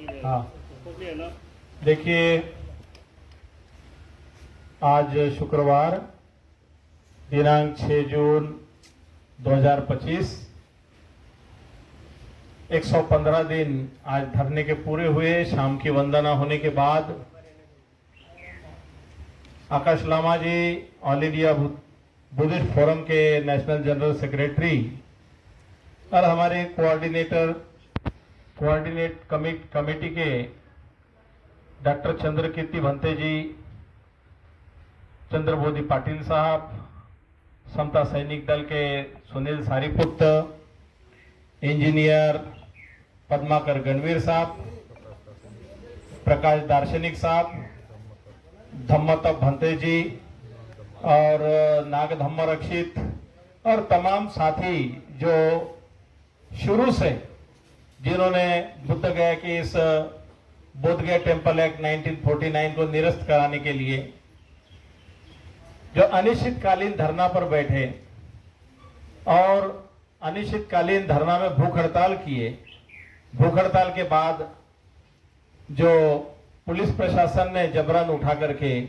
हाँ, देखिए आज शुक्रवार दिनांक 6 जून 2025 115 दिन आज धरने के पूरे हुए। शाम की वंदना होने के बाद आकाश लामा जी ऑल इंडिया बुद्धिस्ट फोरम के नेशनल जनरल सेक्रेटरी और हमारे कोऑर्डिनेट कमेटी के डॉक्टर चंद्रकीर्ति भंते जी, चंद्रबोधी पाटिल साहब, समता सैनिक दल के सुनील सारीपुत्र, इंजीनियर पद्माकर गणवीर साहब, प्रकाश दार्शनिक साहब, धम्मतप भंते जी और नाग धम्म रक्षित और तमाम साथी जो शुरू से जिन्होंने बुद्ध गया के इस बोध गया टेम्पल एक्ट 1949 को निरस्त कराने के लिए जो अनिश्चितकालीन धरना पर बैठे और अनिश्चितकालीन धरना में भूख हड़ताल किए। भूख हड़ताल के बाद जो पुलिस प्रशासन ने जबरन उठा करके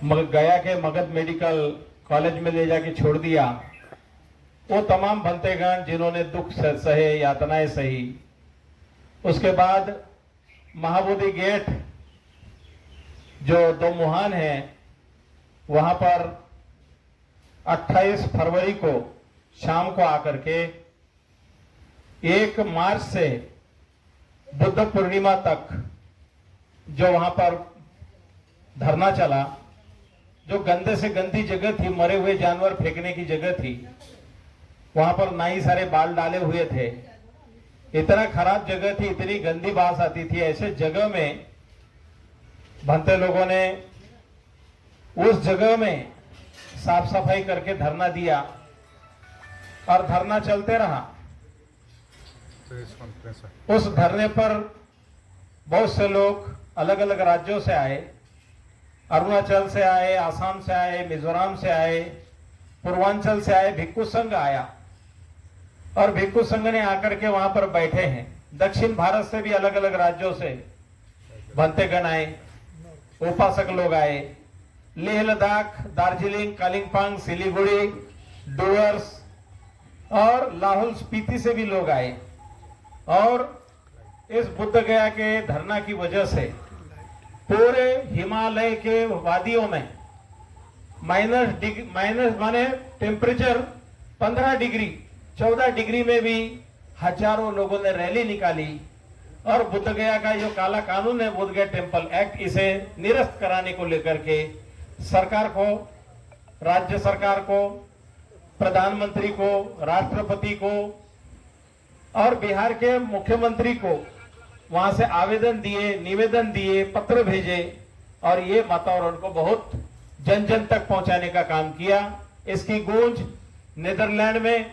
गया के मगध मेडिकल कॉलेज में ले जाके छोड़ दिया, वो तमाम भंतेगण जिन्होंने दुख सहे, यातनाएं सही। उसके बाद महाबोधि गेट जो दो मुहान है वहां पर 28 फरवरी को शाम को आकर के 1 मार्च से बुद्ध पूर्णिमा तक जो वहां पर धरना चला, जो गंदे से गंदी जगह थी, मरे हुए जानवर फेंकने की जगह थी, वहां पर नाई सारे बाल डाले हुए थे, इतना खराब जगह थी, इतनी गंदी बास आती थी। ऐसे जगह में भंते लोगों ने उस जगह में साफ सफाई करके धरना दिया और धरना चलते रहा। उस धरने पर बहुत से लोग अलग अलग राज्यों से आए, अरुणाचल से आए, आसाम से आए, मिजोरम से आए, पूर्वांचल से आए, भिक्खु संघ आया और भिक्खु संघ ने आकर के वहां पर बैठे हैं। दक्षिण भारत से भी अलग अलग राज्यों से भंतेगण आए, उपासक लोग आए, लेह लद्दाख, दार्जिलिंग, कालिंगपांग, सिलीगुड़ी, डुवर्स और लाहौल स्पीति से भी लोग आए। और इस बुद्ध गया के धरना की वजह से पूरे हिमालय के वादियों में माइनस माने टेम्परेचर 15 डिग्री 14 डिग्री में भी हजारों लोगों ने रैली निकाली और बुद्ध गया का जो काला कानून है, बुद्ध गया टेम्पल एक्ट, इसे निरस्त कराने को लेकर के सरकार को, राज्य सरकार को, प्रधानमंत्री को, राष्ट्रपति को और बिहार के मुख्यमंत्री को वहां से आवेदन दिए, निवेदन दिए, पत्र भेजे और ये वातावरण को बहुत जन जन तक पहुंचाने का काम किया। इसकी गूंज नीदरलैंड में,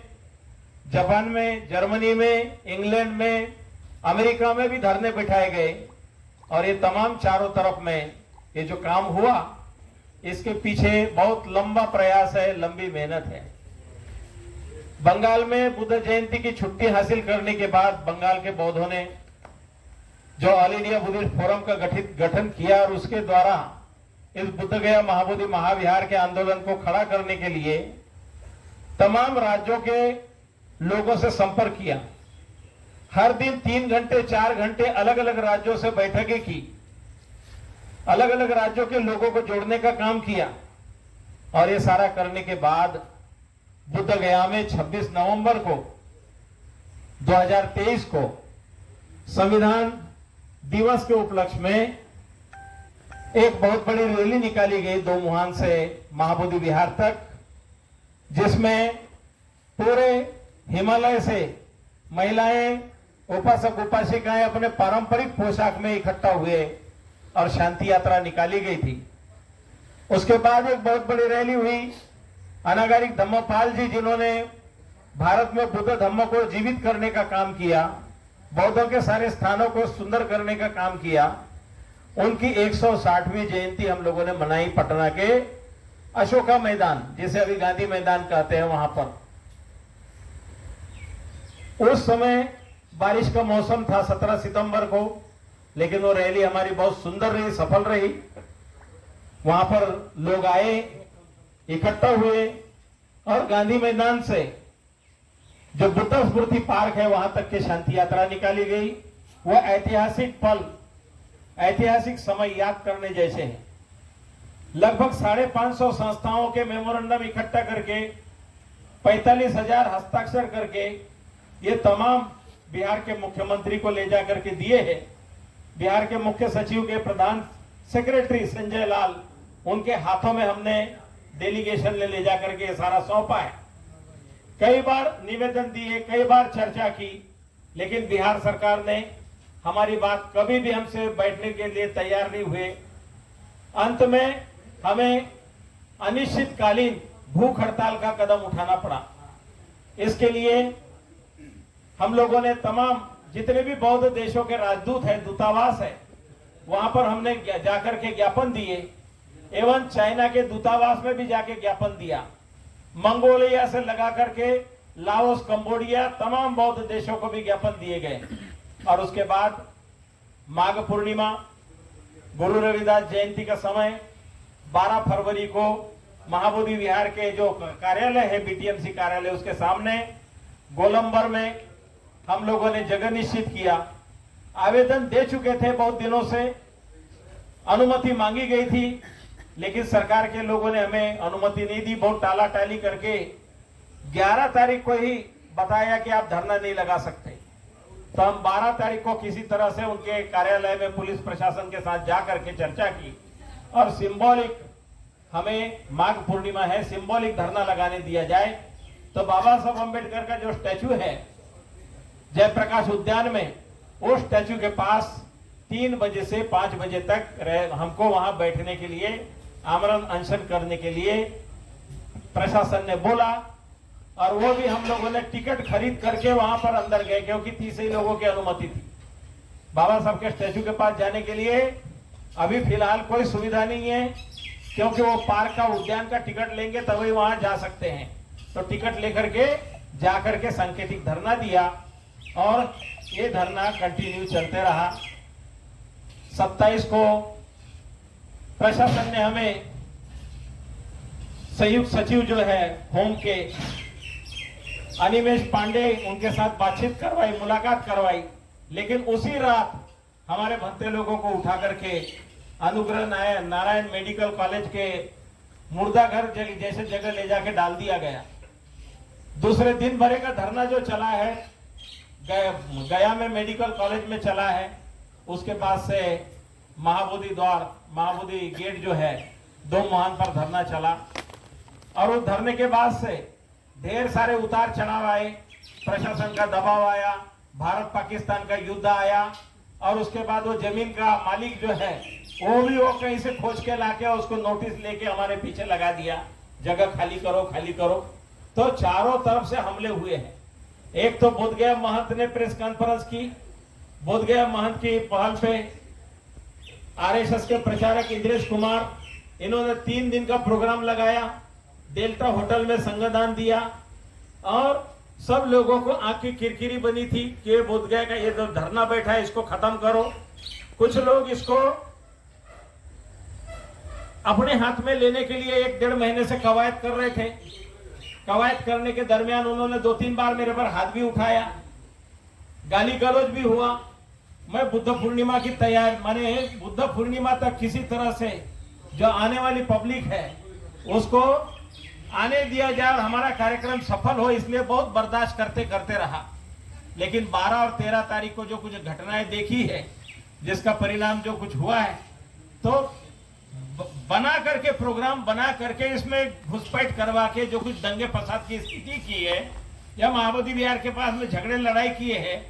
जापान में, जर्मनी में, इंग्लैंड में, अमेरिका में भी धरने बिठाए गए और ये तमाम चारों तरफ में ये जो काम हुआ, इसके पीछे बहुत लंबा प्रयास है, लंबी मेहनत है। बंगाल में बुद्ध जयंती की छुट्टी हासिल करने के बाद बंगाल के बौद्धों ने जो ऑल इंडिया बुद्धिस्ट फोरम का गठन किया और उसके द्वारा इस बुद्ध गया महाबोधि महाविहार के आंदोलन को खड़ा करने के लिए तमाम राज्यों के लोगों से संपर्क किया। हर दिन 3 घंटे 4 घंटे अलग अलग राज्यों से बैठकें की, अलग अलग राज्यों के लोगों को जोड़ने का काम किया और ये सारा करने के बाद बुद्ध गया में 26 नवंबर को 2023 को संविधान दिवस के उपलक्ष्य में एक बहुत बड़ी रैली निकाली गई दो मुहान से महाबोधि विहार तक, जिसमें पूरे हिमालय से महिलाएं, उपासक उपासिकाएं अपने पारंपरिक पोशाक में इकट्ठा हुए और शांति यात्रा निकाली गई थी। उसके बाद एक बहुत बड़ी रैली हुई। अनागारिक धम्मपाल जी, जिन्होंने भारत में बुद्ध धम्म को जीवित करने का काम किया, बौद्धों के सारे स्थानों को सुंदर करने का काम किया, उनकी 160वीं जयंती हम लोगों ने मनाई पटना के अशोका मैदान, जिसे अभी गांधी मैदान कहते हैं, वहां पर। उस समय बारिश का मौसम था 17 सितंबर को, लेकिन वो रैली हमारी बहुत सुंदर रही, सफल रही। वहां पर लोग आए, इकट्ठा हुए और गांधी मैदान से जो बुद्ध स्मृति पार्क है वहां तक की शांति यात्रा निकाली गई। वह ऐतिहासिक पल, ऐतिहासिक समय याद करने जैसे हैं। लगभग 550 संस्थाओं के मेमोरेंडम इकट्ठा करके 45,000 हस्ताक्षर करके ये तमाम बिहार के मुख्यमंत्री को ले जाकर के दिए हैं। बिहार के मुख्य सचिव के प्रधान सेक्रेटरी संजय लाल, उनके हाथों में हमने डेलीगेशन ले जाकर के सारा सौंपा है। कई बार निवेदन दिए, कई बार चर्चा की, लेकिन बिहार सरकार ने हमारी बात कभी भी हमसे बैठने के लिए तैयार नहीं हुए। अंत में हमें अनिश्चितकालीन भूख हड़ताल का कदम उठाना पड़ा। इसके लिए हम लोगों ने तमाम जितने भी बौद्ध देशों के राजदूत है, दूतावास है, वहां पर हमने जाकर के ज्ञापन दिए। एवं चाइना के दूतावास में भी जाके ज्ञापन दिया। मंगोलिया से लगा करके लाओस, कंबोडिया, तमाम बौद्ध देशों को भी ज्ञापन दिए गए। और उसके बाद माघ पूर्णिमा, गुरु रविदास जयंती का समय 12 फरवरी को महाबोधि विहार के जो कार्यालय है, बीटीएमसी कार्यालय, उसके सामने गोलंबर में हम लोगों ने जगह निश्चित किया। आवेदन दे चुके थे, बहुत दिनों से अनुमति मांगी गई थी, लेकिन सरकार के लोगों ने हमें अनुमति नहीं दी। बहुत टाला टाली करके 11 तारीख को ही बताया कि आप धरना नहीं लगा सकते। तो हम 12 तारीख को किसी तरह से उनके कार्यालय में पुलिस प्रशासन के साथ जाकर के चर्चा की और सिंबॉलिक, हमें माघ पूर्णिमा है, सिंबॉलिक धरना लगाने दिया जाए। तो बाबा साहब अम्बेडकर का जो स्टैचू है जयप्रकाश उद्यान में, उस स्टैचू के पास 3 बजे से 5 बजे तक हमको वहां बैठने के लिए, आमरण अनशन करने के लिए प्रशासन ने बोला। और वो भी हम लोगों ने टिकट खरीद करके वहां पर अंदर गए, क्योंकि 30 ही लोगों की अनुमति थी। बाबा साहब के स्टैचू के पास जाने के लिए अभी फिलहाल कोई सुविधा नहीं है, क्योंकि वो पार्क का, उद्यान का टिकट लेंगे तभी वहां जा सकते हैं। तो टिकट लेकर के जाकर के सांकेतिक धरना दिया और ये धरना कंटिन्यू चलते रहा। 27 को प्रशासन ने हमें संयुक्त सचिव जो है होम के अनिमेश पांडे, उनके साथ बातचीत करवाई, मुलाकात करवाई। लेकिन उसी रात हमारे भत्ते लोगों को उठा करके अनुग्रह नारायण मेडिकल कॉलेज के मुर्दाघर जैसे जगह ले जाके डाल दिया गया। दूसरे दिन भरे का धरना जो चला है गया में मेडिकल कॉलेज में चला है, उसके पास से महाबोधि द्वार, महाबोधि गेट जो है, 2 मुहान पर धरना चला। और उस धरने के बाद से ढेर सारे उतार चढ़ाव आए, प्रशासन का दबाव आया, भारत पाकिस्तान का युद्ध आया। और उसके बाद वो जमीन का मालिक जो है वो कहीं से खोज के लाके उसको नोटिस लेके हमारे पीछे लगा दिया, जगह खाली करो, खाली करो। तो चारों तरफ से हमले हुए हैं। एक तो बोधगया महंत ने प्रेस कॉन्फ्रेंस की। बोधगया महंत की पहल पे आरएसएस के प्रचारक इंद्रेश कुमार, इन्होंने 3 दिन का प्रोग्राम लगाया, डेल्टा होटल में संगदान दिया और सब लोगों को आंख की किरकिरी बनी थी कि बोधगया का ये जो धरना बैठा है इसको खत्म करो। कुछ लोग इसको अपने हाथ में लेने के लिए 1-1.5 महीने से कवायद कर रहे थे। कवायद करने के दरमियान उन्होंने 2-3 बार मेरे पर हाथ भी उठाया, गाली गलौज भी हुआ। मैं बुद्ध पूर्णिमा की तैयारी, माने बुद्ध पूर्णिमा तक किसी तरह से जो आने वाली पब्लिक है उसको आने दिया जाए और हमारा कार्यक्रम सफल हो, इसलिए बहुत बर्दाश्त करते करते रहा। लेकिन 12 और 13 तारीख को जो कुछ घटनाएं देखी है, जिसका परिणाम जो कुछ हुआ है, तो बना करके प्रोग्राम बना करके इसमें घुसपैठ करवा के जो कुछ दंगे फसाद की स्थिति की है, या महाबोधि विहार के पास में झगड़े लड़ाई किए हैं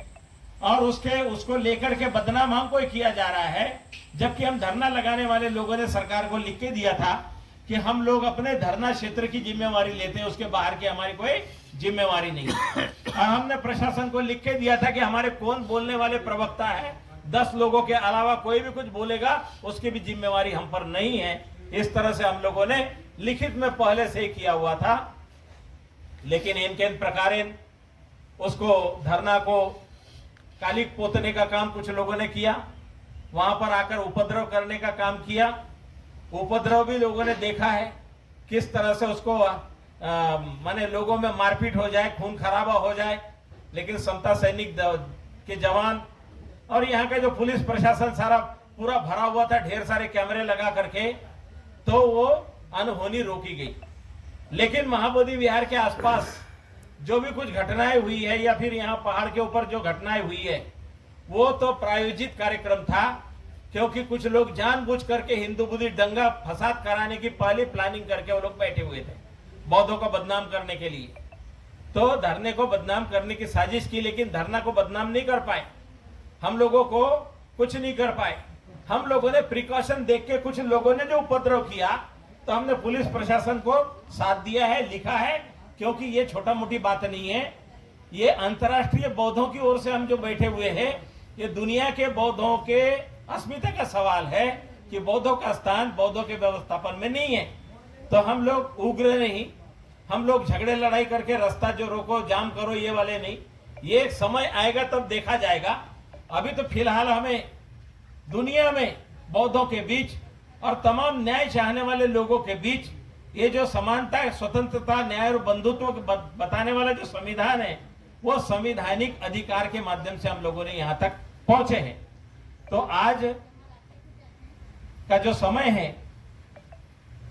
और उसको लेकर के बदनाम हमको किया जा रहा है। जबकि हम धरना लगाने वाले लोगों ने सरकार को लिख के दिया था कि हम लोग अपने धरना क्षेत्र की जिम्मेवारी लेते हैं, उसके बाहर की हमारी कोई जिम्मेवारी नहीं है। और हमने प्रशासन को लिख के दिया था कि हमारे कौन बोलने वाले प्रवक्ता है, 10 लोगों के अलावा कोई भी कुछ बोलेगा उसकी भी जिम्मेवारी हम पर नहीं है। इस तरह से हम लोगों ने लिखित में पहले से ही किया हुआ था। लेकिन इन प्रकार उसको धरना को कालिक पोतने का काम कुछ लोगों ने किया, वहां पर आकर उपद्रव करने का काम किया। उपद्रव भी लोगों ने देखा है, किस तरह से उसको माने लोगों में मारपीट हो जाए, खून खराबा हो जाए, लेकिन समता सैनिक के जवान और यहाँ का जो पुलिस प्रशासन सारा पूरा भरा हुआ था, ढेर सारे कैमरे लगा करके, तो वो अनहोनी रोकी गई। लेकिन महाबोधि विहार के आसपास जो भी कुछ घटनाएं हुई है या फिर यहाँ पहाड़ के ऊपर जो घटनाएं हुई है, वो तो प्रायोजित कार्यक्रम था, क्योंकि कुछ लोग जानबूझ करके हिंदू बुद्धिस्ट दंगा फसाद कराने की पहले प्लानिंग करके वो लोग बैठे हुए थे, बौद्धों को बदनाम करने के लिए। तो धरने को बदनाम करने की साजिश की, लेकिन धरना को बदनाम नहीं कर पाए, हम लोगों को कुछ नहीं कर पाए। हम लोगों ने प्रिकॉशन देख के, कुछ लोगों ने जो उपद्रव किया, तो हमने पुलिस प्रशासन को साथ दिया है, लिखा है, क्योंकि ये छोटा मोटी बात नहीं है। ये अंतर्राष्ट्रीय बौद्धों की ओर से हम जो बैठे हुए हैं, ये दुनिया के बौद्धों के अस्मिता का सवाल है कि बौद्धों का स्थान बौद्धों के व्यवस्थापन में नहीं है। तो हम लोग उग्र नहीं, हम लोग झगड़े लड़ाई करके रास्ता जो रोको, जाम करो, ये वाले नहीं। ये एक समय आएगा तब देखा जाएगा। अभी तो फिलहाल हमें दुनिया में बौद्धों के बीच और तमाम न्याय चाहने वाले लोगों के बीच ये जो समानता, स्वतंत्रता, न्याय और बंधुत्व बताने वाला जो संविधान है, वो संवैधानिक अधिकार के माध्यम से हम लोगों ने यहाँ तक पहुंचे हैं। तो आज का जो समय है,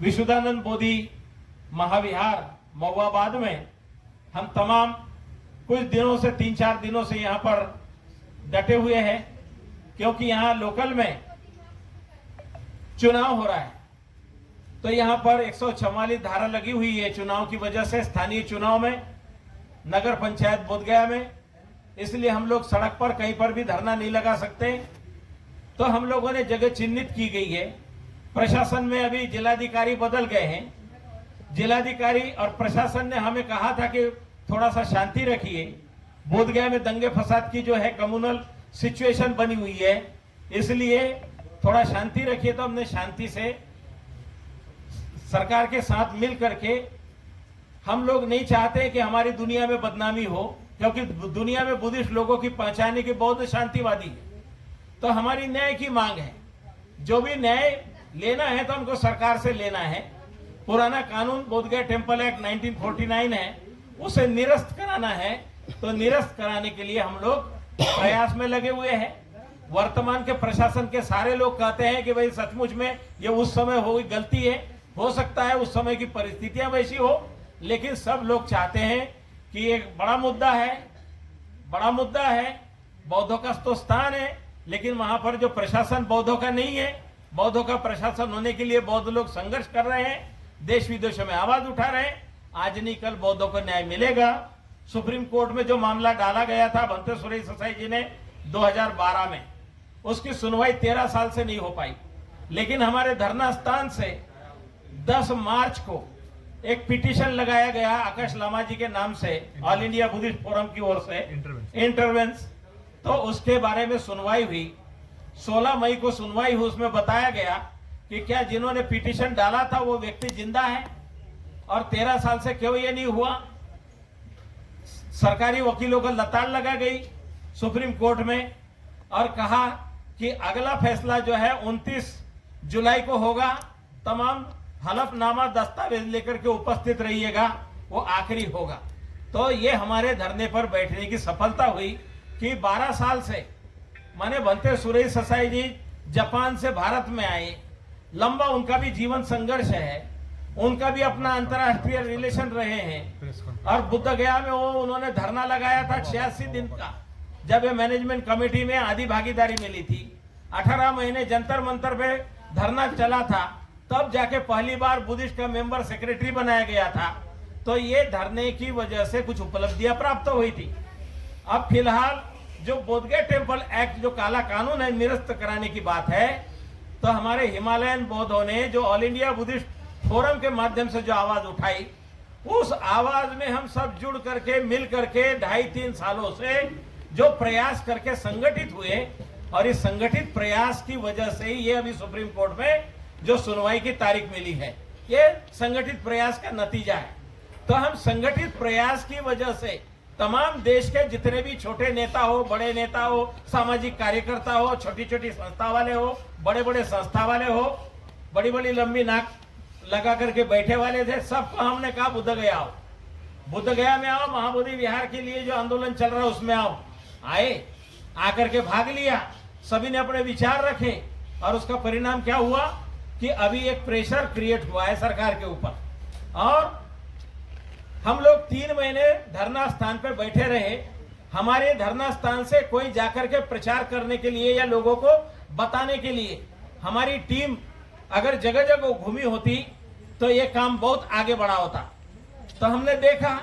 विशुद्धानंद बोधि महाविहार महुआबाद में हम तमाम कुछ दिनों से, 3-4 दिनों से यहाँ पर डटे हुए हैं, क्योंकि यहाँ लोकल में चुनाव हो रहा है। तो यहाँ पर 144 धारा लगी हुई है चुनाव की वजह से, स्थानीय चुनाव में, नगर पंचायत बोधगया में। इसलिए हम लोग सड़क पर कहीं पर भी धरना नहीं लगा सकते। तो हम लोगों ने जगह चिन्हित की गई है। प्रशासन में अभी जिलाधिकारी बदल गए हैं। जिलाधिकारी और प्रशासन ने हमें कहा था कि थोड़ा सा शांति रखिए, बोधगया में दंगे फसाद की जो है कम्युनल सिचुएशन बनी हुई है, इसलिए थोड़ा शांति रखिए। तो हमने शांति से सरकार के साथ मिल करके, हम लोग नहीं चाहते कि हमारी दुनिया में बदनामी हो, क्योंकि दुनिया में बुद्धिस्ट लोगों की पहचाने की बहुत शांतिवादी है। तो हमारी न्याय की मांग है, जो भी न्याय लेना है तो हमको सरकार से लेना है। पुराना कानून बोधगया टेम्पल एक्ट 1949 है, उसे निरस्त कराना है। तो निरस्त कराने के लिए हम लोग प्रयास में लगे हुए हैं। वर्तमान के प्रशासन के सारे लोग कहते हैं कि भाई सचमुच में ये उस समय हो गई गलती है, हो सकता है उस समय की परिस्थितियां वैसी हो, लेकिन सब लोग चाहते हैं कि एक बड़ा मुद्दा है, बौद्धों का तो स्थान है, लेकिन वहां पर जो प्रशासन बौद्धों का नहीं है, बौद्धों का प्रशासन होने के लिए बौद्ध लोग संघर्ष कर रहे हैं, देश विदेशों में आवाज उठा रहे हैं। आज नहीं कल बौद्धों को न्याय मिलेगा। सुप्रीम कोर्ट में जो मामला डाला गया था भंते सुरई ससाई जी ने 2012 में, उसकी सुनवाई 13 साल से नहीं हो पाई। लेकिन हमारे धरना स्थान से 10 मार्च को एक पिटीशन लगाया गया आकाश लामा जी के नाम से, ऑल इंडिया बुद्धिस्ट फोरम की ओर से इंटरवेंस। तो उसके बारे में सुनवाई हुई, 16 मई को सुनवाई हुई। उसमें बताया गया कि क्या जिन्होंने पिटीशन डाला था वो व्यक्ति जिंदा है और 13 साल से क्यों ये नहीं हुआ। सरकारी वकीलों को लताड़ लगा गई सुप्रीम कोर्ट में और कहा कि अगला फैसला जो है 29 जुलाई को होगा, तमाम हलफनामा दस्तावेज लेकर के उपस्थित रहिएगा, वो आखिरी होगा। तो ये हमारे धरने पर बैठने की सफलता हुई कि 12 साल से, माने भंते सुरई ससाई जी जापान से भारत में आए, लंबा उनका भी जीवन संघर्ष है, उनका भी अपना अंतर्राष्ट्रीय रिलेशन रहे हैं। और बुद्ध गया में वो उन्होंने धरना लगाया था 86 दिन का, जब ये मैनेजमेंट कमेटी में आधी भागीदारी मिली थी। 18 महीने जंतर मंतर पे धरना चला था, तब जाके पहली बार बुद्धिस्ट का मेंबर सेक्रेटरी बनाया गया था। तो ये धरने की वजह से कुछ उपलब्धियां प्राप्त हुई थी। अब फिलहाल जो बोधगया टेम्पल एक्ट, जो काला कानून है, निरस्त कराने की बात है। तो हमारे हिमालयन बौद्धों ने जो ऑल इंडिया बुद्धिस्ट फोरम के माध्यम से जो आवाज उठाई, उस आवाज में हम सब जुड़ करके, मिल करके 2.5-3 सालों से जो प्रयास करके संगठित हुए, और इस संगठित प्रयास की वजह से ही ये अभी सुप्रीम कोर्ट में जो सुनवाई की तारीख मिली है, ये संगठित प्रयास का नतीजा है। तो हम संगठित प्रयास की वजह से तमाम देश के जितने भी छोटे नेता हो, बड़े नेता हो, सामाजिक कार्यकर्ता हो, छोटी छोटी संस्था वाले हो, बड़े बड़े संस्था वाले हो, बड़ी बड़ी लंबी नाक लगा करके बैठे वाले थे, सबको हमने कहा बुद्ध गया आओ, बुद्ध गया में आओ, महाबोधि विहार के लिए जो आंदोलन चल रहा है उसमें आओ। आए, आकर के भाग लिया, सभी ने अपने विचार रखे और उसका परिणाम क्या हुआ कि अभी एक प्रेशर क्रिएट हुआ है सरकार के ऊपर और हम लोग 3 महीने धरना स्थान पे बैठे रहे। हमारे धरना स्थान से कोई जाकर के प्रचार करने के लिए या लोगों को बताने के लिए हमारी टीम अगर जगह जगह घूमी होती तो ये काम बहुत आगे बढ़ा होता। तो हमने देखा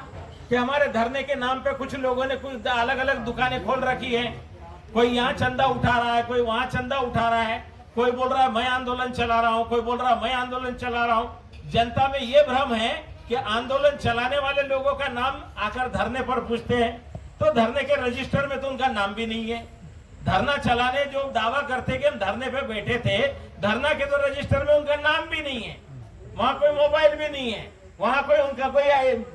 कि हमारे धरने के नाम पे कुछ लोगों ने कुछ अलग अलग दुकानें खोल रखी है, कोई यहाँ चंदा उठा रहा है, कोई वहां चंदा उठा रहा है, कोई बोल रहा है मैं आंदोलन चला रहा हूं, कोई बोल रहा है मैं आंदोलन चला रहा हूं। जनता में ये भ्रम है कि आंदोलन चलाने वाले लोगों का नाम आकर धरने पर पूछते हैं, तो धरने के रजिस्टर में तो उनका नाम भी नहीं है। धरना चलाने जो दावा करते कि हम धरने पे बैठे थे, धरना के तो रजिस्टर में उनका नाम भी नहीं है, वहां कोई मोबाइल भी नहीं है, वहां कोई उनका कोई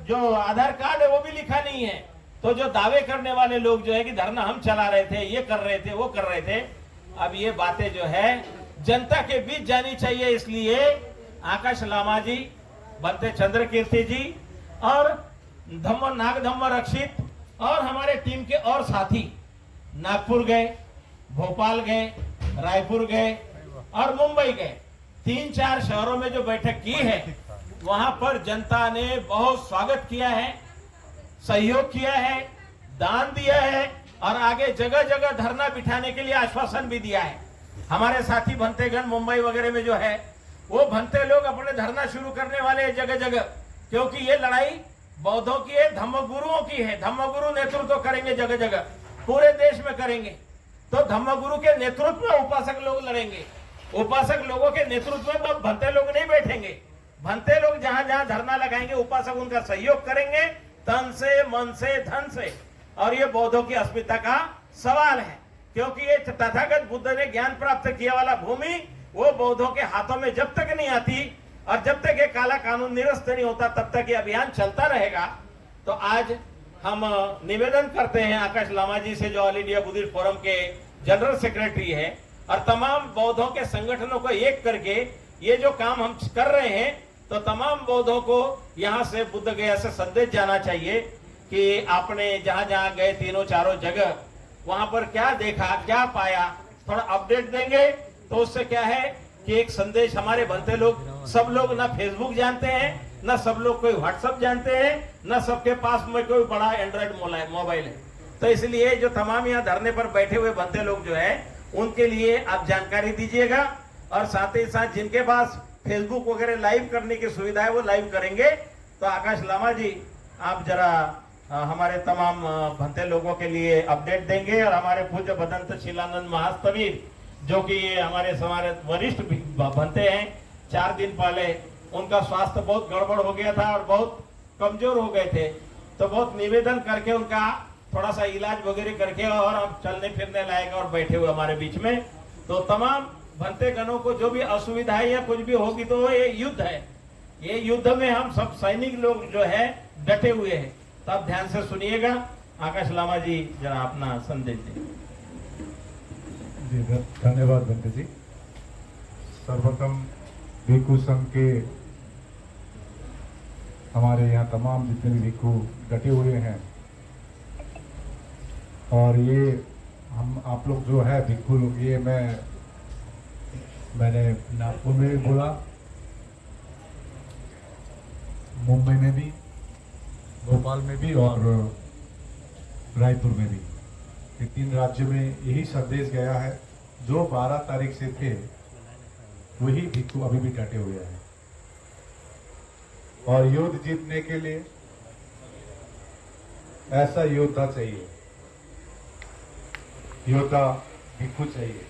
जो आधार कार्ड है वो भी लिखा नहीं है। तो जो दावे करने वाले लोग जो है कि धरना हम चला रहे थे, ये कर रहे थे, वो कर रहे थे, अब ये बातें जो है जनता के बीच जानी चाहिए। इसलिए आकाश लामा जी, बनते चंद्र कीर्ति जी और नागधम्म रक्षित और हमारे टीम के और साथी नागपुर गए, भोपाल गए, रायपुर गए और मुंबई गए। 3-4 शहरों में जो बैठक की है वहां पर जनता ने बहुत स्वागत किया है, सहयोग किया है, दान दिया है और आगे जगह जगह धरना बिठाने के लिए आश्वासन भी दिया है। हमारे साथी भंतेगण मुंबई वगैरह में जो है वो भंते लोग अपने धरना शुरू करने वाले हैं जगह जगह, क्योंकि ये लड़ाई बौद्धों की है, धम्मगुरुओं की है। धम्मगुरु नेतृत्व करेंगे, जगह जगह पूरे देश में करेंगे। तो धम्मगुरु के नेतृत्व में उपासक लोग लड़ेंगे, उपासक लोगों के नेतृत्व में भंते लोग नहीं बैठेंगे। भंते लोग जहां जहां धरना लगाएंगे उपासक उनका सहयोग करेंगे, तन से, मन से, धन से। और ये बौद्धों की अस्मिता का सवाल है, क्योंकि ये तथागत बुद्ध ने ज्ञान प्राप्त किया वाला भूमि वो बौद्धों के हाथों में जब तक नहीं आती और जब तक ये काला कानून निरस्त नहीं होता तब तक ये अभियान चलता रहेगा। तो आज हम निवेदन करते हैं आकाश लामा जी से, जो ऑल इंडिया बुद्धिस्ट फोरम के जनरल सेक्रेटरी है, और तमाम बौद्धों के संगठनों को एक करके ये जो काम हम कर रहे हैं, तो तमाम बौद्धों को यहाँ से बुद्ध गया से संदेश जाना चाहिए कि आपने जहां जहां गए, तीनों चारों जगह, वहां पर क्या देखा, क्या पाया, थोड़ा अपडेट देंगे। तो उससे क्या है कि एक संदेश, हमारे बनते लोग सब लोग ना फेसबुक जानते हैं, ना सब लोग कोई व्हाट्सएप जानते हैं, ना सबके पास में कोई बड़ा एंड्रॉइड मोबाइल है। तो इसलिए जो तमाम यहाँ धरने पर बैठे हुए बनते लोग जो है उनके लिए आप जानकारी दीजिएगा, और साथ ही साथ जिनके पास फेसबुक वगैरह लाइव करने की सुविधा है वो लाइव करेंगे। तो आकाश लामा जी, आप जरा हमारे तमाम भंते लोगों के लिए अपडेट देंगे। और हमारे पूज्य भदंत शीलानंद महास्तवीर, जो कि ये हमारे वरिष्ठ भंते हैं, 4 दिन पहले उनका स्वास्थ्य बहुत गड़बड़ हो गया था और बहुत कमजोर हो गए थे, तो बहुत निवेदन करके उनका थोड़ा सा इलाज वगैरह करके और अब चलने फिरने लायक और बैठे हुए हमारे बीच में। तो तमाम भंते गणों को जो भी असुविधाएं या कुछ भी होगी, तो ये युद्ध है, ये युद्ध में हम सब सैनिक लोग जो है डटे हुए हैं। तो आप ध्यान से सुनिएगा। आकाश लामा जी, जरा अपना संदेश दें। जी धन्यवाद बंते जी। सर्वप्रथम भिक्षु संघ के हमारे यहाँ तमाम जितने भी भिक्षु डटे हुए हैं, और ये हम आप लोग जो है भिक्षु लोग, ये मैंने नागपुर में भी बोला, मुंबई में भी, भोपाल में भी और रायपुर में भी, ये 3 राज्यों में यही संदेश गया है। जो 12 तारीख से थे वही भिक्षु अभी भी डटे हुए हैं, और युद्ध जीतने के लिए ऐसा योद्धा चाहिए, योद्धा भिक्षु चाहिए,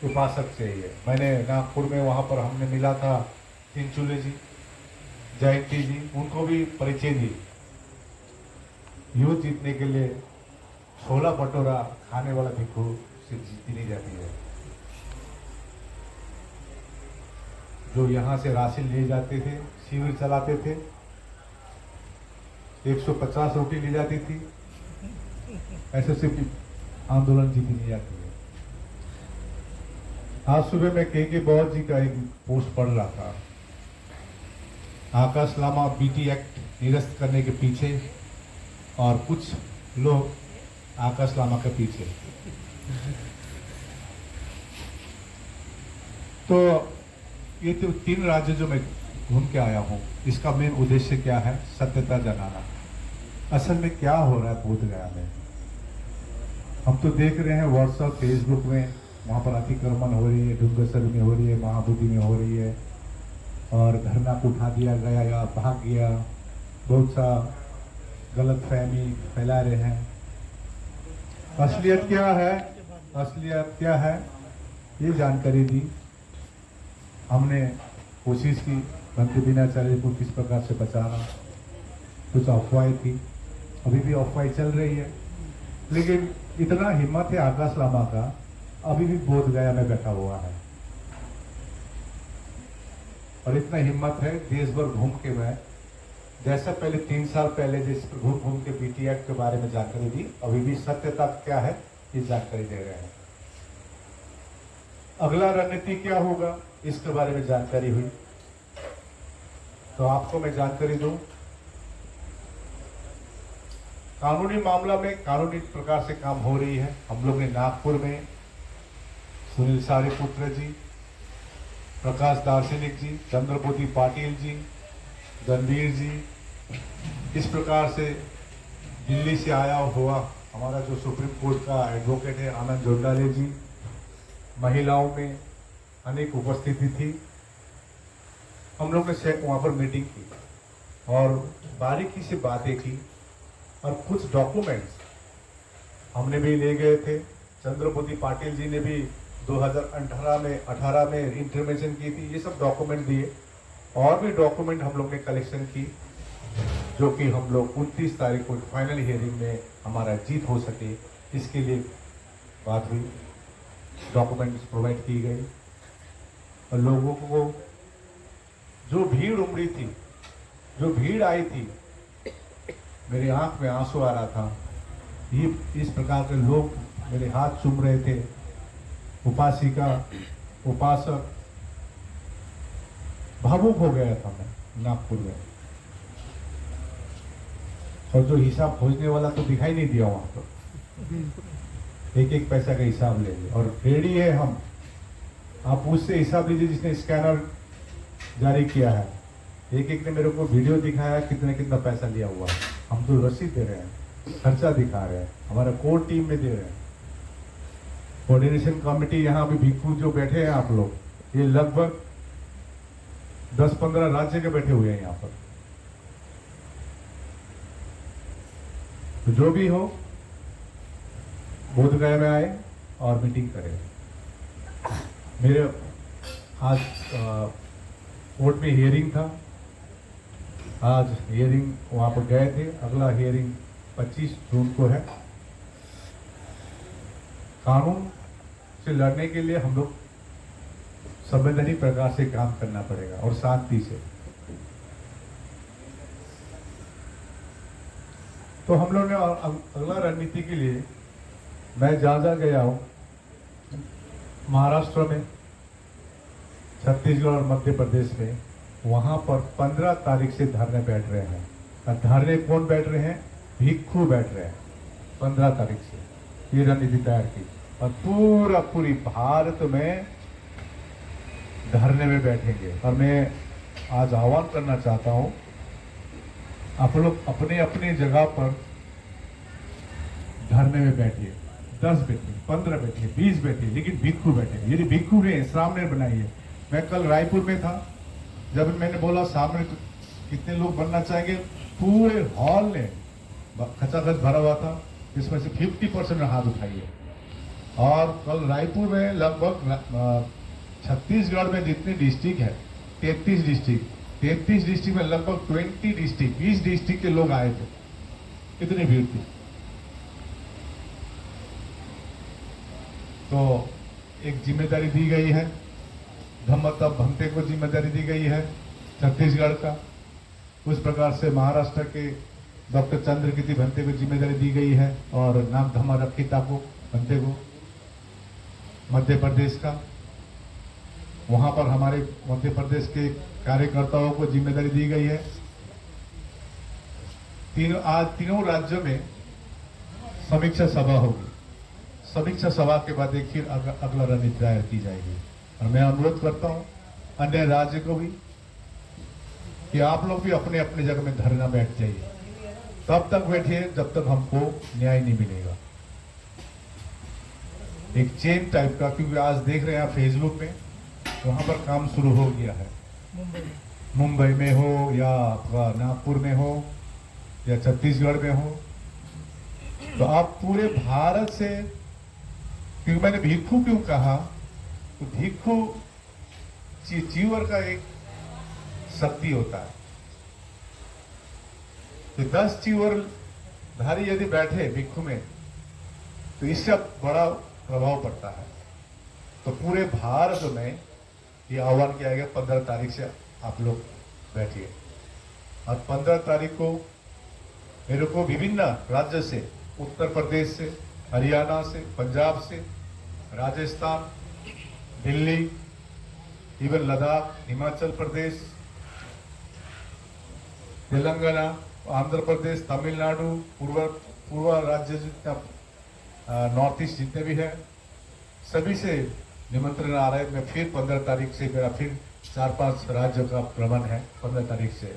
उपासक चाहिए। मैंने नागपुर में वहां पर हमने मिला था चिंचुले जी, जयंती जी, उनको भी परिचय दी। युद्ध जीतने के लिए छोला भटूरा खाने वाला भिक्षु से जीती नहीं जाती है। जो यहाँ से राशन ले जाते थे, शिविर चलाते थे, 150 रोटी ली जाती थी, ऐसे सिर्फ आंदोलन जीती नहीं जाती है। आज सुबह मैं के बौद्ध जी का एक पोस्ट पढ़ रहा था, आकाश लामा बीटी एक्ट निरस्त करने के पीछे और कुछ लोग आकाश लामा के पीछे। तो ये तो 3 राज्य जो मैं घूम के आया हूँ, इसका मेन उद्देश्य क्या है? सत्यता जनाना। असल में क्या हो रहा है बोध गया में? हम तो देख रहे हैं व्हाट्सएप फेसबुक में, वहाँ पर अतिक्रमण हो रही है, डुंगसर में हो रही है, महाबोधि में हो रही है, और धरना को उठा दिया गया या भाग गया, बहुत सा गलत फहमी फैला रहे हैं। असलियत क्या है? असलियत क्या है ये जानकारी दी। हमने कोशिश की बंटी दिनाचार्य को किस प्रकार से बचाना। कुछ अफवाहें थी, अभी भी अफवाहें चल रही है, लेकिन इतना हिम्मत है आकाश लामा का, अभी भी बोध गया में बैठा हुआ है। और इतना हिम्मत है देश भर घूम के मैं, जैसा पहले 3 साल पहले जिस घूम के बीटी एक्ट के बारे में जानकारी दी, अभी भी सत्यता क्या है ये जानकारी दे रहे हैं। अगला रणनीति क्या होगा इसके बारे में जानकारी हुई, तो आपको मैं जानकारी दूं। कानूनी मामला में कानूनी प्रकार से काम हो रही है। हम लोग ने नागपुर में सुनील सारीपुत्र जी, प्रकाश दार्शनिक जी, चंद्रबोधी पाटिल जी, रणवीर जी, इस प्रकार से दिल्ली से आया हुआ हमारा जो सुप्रीम कोर्ट का एडवोकेट है आनंद जोंडाले जी, महिलाओं में अनेक उपस्थिति थी। हम लोग ने वहाँ पर मीटिंग की और बारीकी से बातें की और कुछ डॉक्यूमेंट्स हमने भी ले गए थे। चंद्रबोधी पाटिल जी ने भी 2018 में इंटरवेंशन की थी, ये सब डॉक्यूमेंट दिए। और भी डॉक्यूमेंट हम लोग ने कलेक्शन की, जो कि हम लोग 29 तारीख को फाइनल हियरिंग में हमारा जीत हो सके, इसके लिए बात हुई। डॉक्यूमेंट्स प्रोवाइड की गई और लोगों को जो भीड़ उमड़ी थी, जो भीड़ आई थी, मेरे आंख में आंसू आ रहा था। ये इस प्रकार के लोग मेरे हाथ चूम रहे थे, उपासिका उपासक, भावुक हो गया था मैं नागपुर में। और जो हिसाब खोजने वाला तो दिखाई नहीं दिया वहां पर, एक पैसा का हिसाब ले लिया। और रेडी है हम, आप उससे हिसाब लीजिए जिसने स्कैनर जारी किया है। एक ने मेरे को वीडियो दिखाया कितना पैसा लिया हुआ है। हम तो रसीद दे रहे हैं, खर्चा दिखा रहे हैं, हमारा कोर टीम में दे रहे हैं। कोऑर्डिनेशन कमेटी यहाँ अभी भिक्खू जो बैठे हैं आप लोग, ये लगभग 10-15 राज्य के बैठे हुए हैं यहाँ पर। तो जो भी हो बोधगया में आए और मीटिंग करें। मेरे आज कोर्ट में हियरिंग था, आज हियरिंग वहां पर गए थे। अगला हियरिंग 25 जून को है। कानून से लड़ने के लिए हम लोग संवैधानिक प्रकार से काम करना पड़ेगा और शांति से। तो हम लोग ने अगला रणनीति के लिए मैं जहां गया हूं, महाराष्ट्र में, छत्तीसगढ़ और मध्य प्रदेश में, वहां पर 15 तारीख से धरने बैठ रहे हैं। और धरने कौन बैठ रहे हैं? भिक्खू बैठ रहे हैं 15 तारीख से। ये रणनीति तैयार की और पूरी भारत में धरने में बैठेंगे। और मैं आज आह्वान करना चाहता हूं, आप लोग अपने अपने जगह पर धरने में बैठिए। 10 बैठिए, 15 बैठिए, 20 बैठिए, लेकिन भिक्खू बैठे। ये भिक्खू ने सामने बनाई है। मैं कल रायपुर में था, जब मैंने बोला सामने कितने लोग बनना चाहेंगे, पूरे हॉल ने खचाखच भरा हुआ था, जिसमें से 50% हाथ उठाइए। और कल रायपुर में लगभग छत्तीसगढ़ में जितने डिस्ट्रिक्ट है, 33 डिस्ट्रिक्ट में लगभग 20 डिस्ट्रिक्ट के लोग आए थे। कितनी भीड़ थी। तो एक जिम्मेदारी दी गई है, धम्मता भंते को जिम्मेदारी दी गई है छत्तीसगढ़ का। उस प्रकार से महाराष्ट्र के डॉक्टर चंद्रकीर्ति भंते को जिम्मेदारी दी गई है और नाम धमा रखीता को भंते को मध्य प्रदेश का। वहां पर हमारे मध्य प्रदेश के कार्यकर्ताओं को जिम्मेदारी दी गई है। आज तीनों राज्यों में समीक्षा सभा होगी। समीक्षा सभा के बाद एक फिर अगला रणनीति तैयार की जाएगी। और मैं अनुरोध करता हूं अन्य राज्य को भी कि आप लोग भी अपने अपने जगह में धरना बैठ जाइए। तब तक बैठिए जब तक हमको न्याय नहीं मिलेगा। एक चेन टाइप का, क्योंकि आज देख रहे हैं आप फेसबुक में वहां पर काम शुरू हो गया है। मुंबई में हो या आपका नागपुर में हो या छत्तीसगढ़ में हो, तो आप पूरे भारत से, क्योंकि मैंने भिक्खु क्यों कहा, तो भिक्खु चीवर का एक शक्ति होता है। तो 10 चीवर धारी यदि बैठे भिक्खु में तो इससे बड़ा प्रभाव पड़ता है। तो पूरे भारत में ये आह्वान किया गया 15 तारीख से आप लोग बैठिए। और 15 तारीख को मेरे को विभिन्न राज्य से, उत्तर प्रदेश से, हरियाणा से, पंजाब से, राजस्थान, दिल्ली, इवन लद्दाख, हिमाचल प्रदेश, तेलंगाना, आंध्र प्रदेश, तमिलनाडु, पूर्व राज्य जितना नॉर्थ ईस्ट जितने भी है, सभी से निमंत्रण आ रहा है। मैं फिर 15 तारीख से, मेरा फिर 4-5 राज्यों का भ्रमण है 15 तारीख से।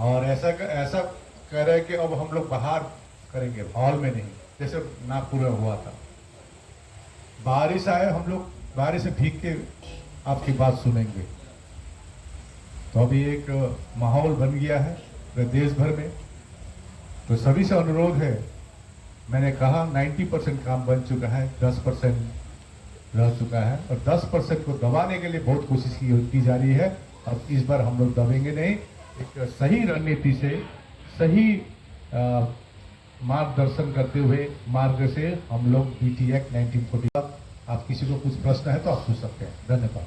और ऐसा कह रहे हैं कि अब हम लोग बाहर करेंगे, हॉल में नहीं, जैसे नागपुर में हुआ था। बारिश आए, हम लोग बारिश से भीग के आपकी बात सुनेंगे। तो अभी एक माहौल बन गया है पूरे देश भर में। तो सभी से अनुरोध है, मैंने कहा 90% काम बन चुका है, 10% रह चुका है और 10% को दबाने के लिए बहुत कोशिश की जा रही है। अब इस बार हम लोग दबेंगे नहीं। एक सही रणनीति से, सही मार्गदर्शन करते हुए मार्ग से हम लोग BT एक्ट 1940। आप किसी को कुछ प्रश्न है तो आप पूछ सकते हैं। धन्यवाद।